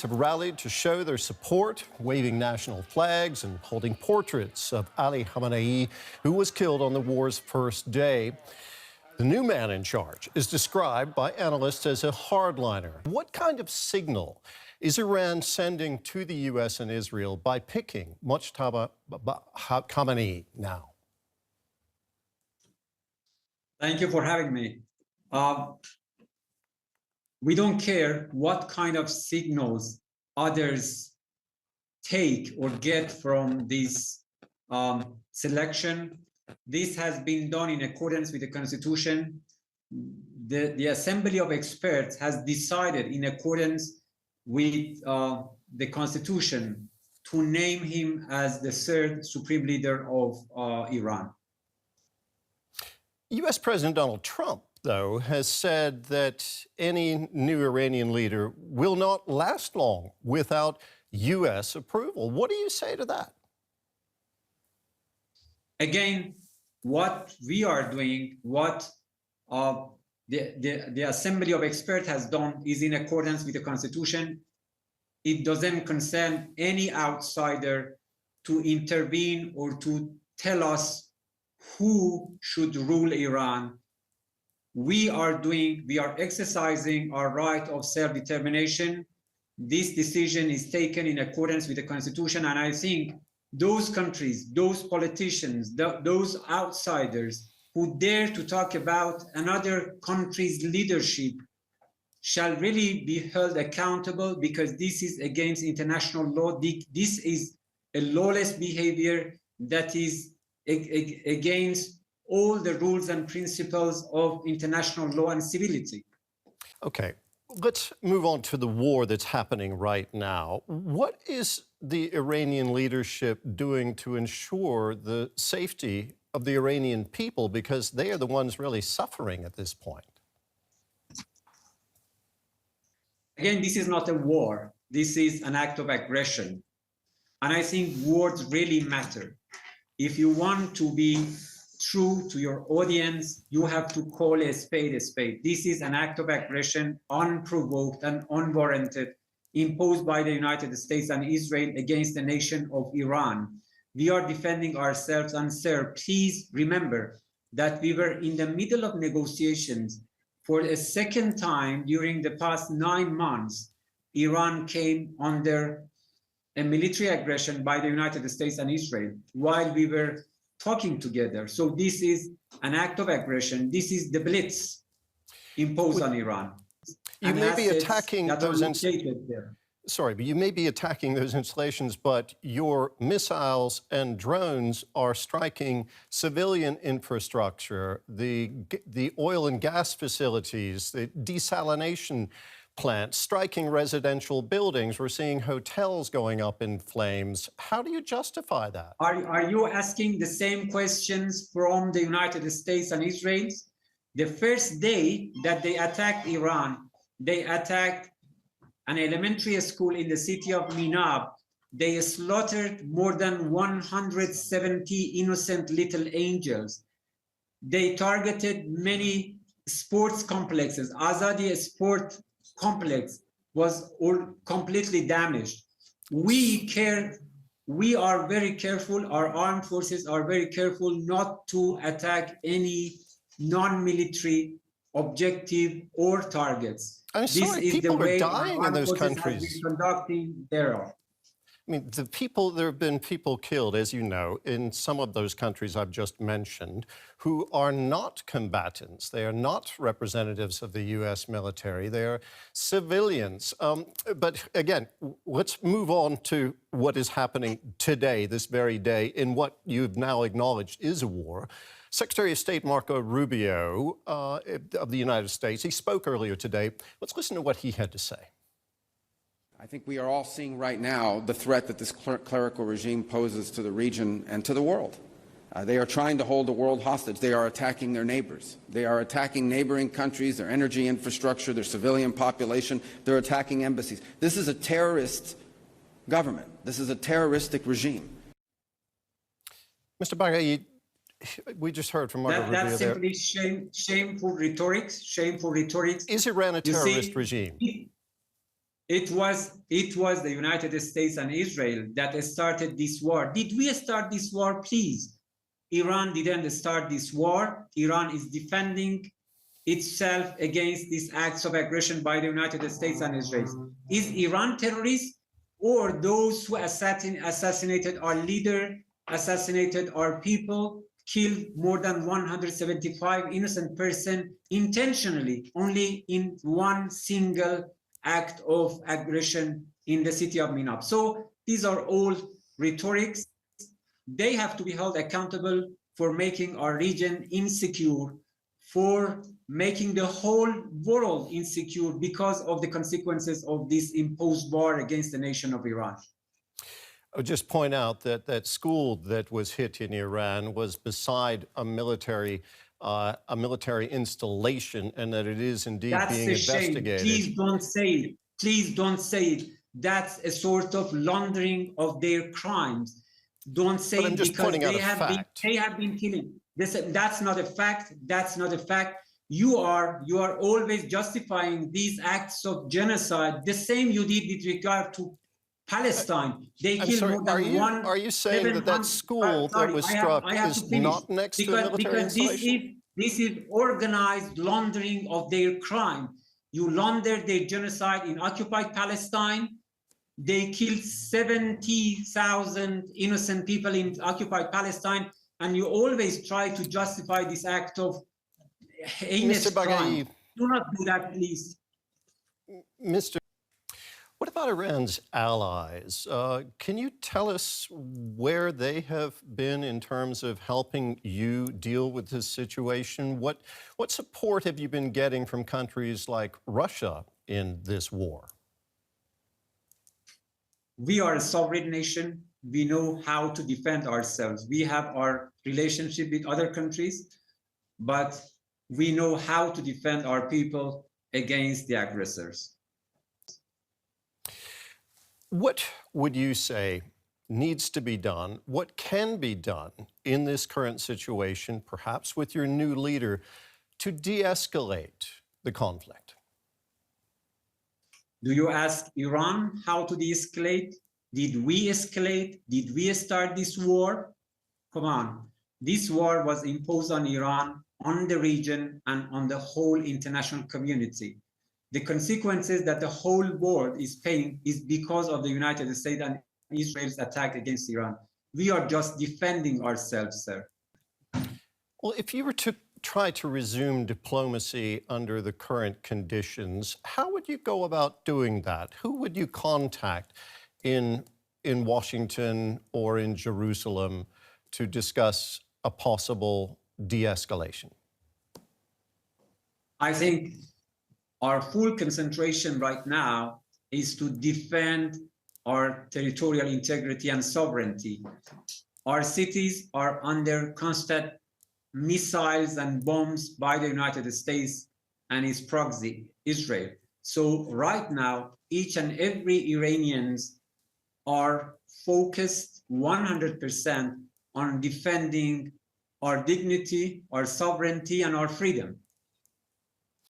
have rallied to show their support, waving national flags and holding portraits of Ali Khamenei, who was killed on the war's first day. The new man in charge is described by analysts as a hardliner. What kind of signal is Iran sending to the U.S. and Israel by picking Mojtaba Khamenei now? Thank you for having me. We don't care what kind of signals others take or get from this selection. This has been done in accordance with the Constitution. The Assembly of Experts has decided in accordance with the Constitution to name him as the third supreme leader of Iran. U.S. President Donald Trump, though, has said that any new Iranian leader will not last long without U.S. approval. What do you say to that? Again, what we are doing, what the Assembly of Experts has done is in accordance with the Constitution. It doesn't concern any outsider to intervene or to tell us who should rule Iran. We are exercising our right of self-determination. This decision is taken in accordance with the Constitution, and I think those countries, those politicians, those outsiders who dare to talk about another country's leadership shall really be held accountable, because this is against international law. This is a lawless behavior that is against all the rules and principles of international law and civility. Okay, let's move on to the war that's happening right now. What is the Iranian leadership doing to ensure the safety of the Iranian people, because they are the ones really suffering at this point? Again, this is not a war. This is an act of aggression. And I think words really matter. If you want to be true to your audience, you have to call a spade a spade. This is an act of aggression, unprovoked and unwarranted, imposed by the United States and Israel against the nation of Iran. We are defending ourselves, and sir, please remember that we were in the middle of negotiations for a second time during the past 9 months. Iran came under a military aggression by the United States and Israel while we were talking together. So this is an act of aggression. This is the blitz imposed on Iran. You may be attacking those Sorry, but you may be attacking those installations, but your missiles and drones are striking civilian infrastructure, the oil and gas facilities, the desalination plants, striking residential buildings. We're seeing hotels going up in flames. How do you justify that? Are you asking the same questions from the United States and Israel? The first day that they attacked Iran, they attacked an elementary school in the city of Minab. They slaughtered more than 170 innocent little angels. They targeted many sports complexes. Azadi Sport Complex was all completely damaged. We are very careful, our armed forces are very careful not to attack any non-military objective or targets. I'm sorry, people are dying in those countries. Conducting terror. I mean, there have been people killed, as you know, in some of those countries I've just mentioned, who are not combatants. They are not representatives of the U.S. military. They are civilians. But again, let's move on to what is happening today, this very day, in what you've now acknowledged is a war. Secretary of State Marco Rubio of the United States, he spoke earlier today. Let's listen to what he had to say. I think we are all seeing right now the threat that this clerical regime poses to the region and to the world. They are trying to hold the world hostage. They are attacking their neighbors. They are attacking neighboring countries, their energy infrastructure, their civilian population. They're attacking embassies. This is a terrorist government. This is a terroristic regime. Mr. Baqایی, we just heard from Marco Rubio That's simply shameful rhetorics. Shameful rhetorics. Is Iran a terrorist regime? It was the United States and Israel that started this war. Did we start this war? Please. Iran didn't start this war. Iran is defending itself against these acts of aggression by the United States and Israel. Is Iran terrorist, or those who assassinated our leader, assassinated our people, killed more than 175 innocent persons intentionally, only in one single act of aggression in the city of Minab? So these are all rhetorics. They have to be held accountable for making our region insecure, for making the whole world insecure because of the consequences of this imposed war against the nation of Iran. I would just point out that that school that was hit in Iran was beside a military installation, and that it is indeed being investigated. Please don't say it. Please don't say it. That's a sort of laundering of their crimes. Don't say it, because they have been killing. That's not a fact. That's not a fact. You are always justifying these acts of genocide, the same you did with regard to Palestine. They killed more than one. Are you saying that that school that was struck is not next to a military installation? This is organized laundering of their crime. You laundered their genocide in occupied Palestine. They killed 70,000 innocent people in occupied Palestine, and you always try to justify this act of heinous crime. Do not do that, please. What about Iran's allies? Can you tell us where they have been in terms of helping you deal with this situation? What support have you been getting from countries like Russia in this war? We are a sovereign nation. We know how to defend ourselves. We have our relationship with other countries, but we know how to defend our people against the aggressors. What would you say needs to be done? What can be done in this current situation, perhaps with your new leader, to de-escalate the conflict? Do you ask Iran how to de-escalate? Did we escalate? Did we start this war? Come on. This war was imposed on Iran, on the region, and on the whole international community. The consequences that the whole world is paying is because of the United States and Israel's attack against Iran. We are just defending ourselves, sir. Well, if you were to try to resume diplomacy under the current conditions, how would you go about doing that? Who would you contact in Washington or in Jerusalem to discuss a possible de-escalation? I think our full concentration right now is to defend our territorial integrity and sovereignty. Our cities are under constant missiles and bombs by the United States and its proxy, Israel. So right now, each and every Iranians are focused 100% on defending our dignity, our sovereignty, and our freedom.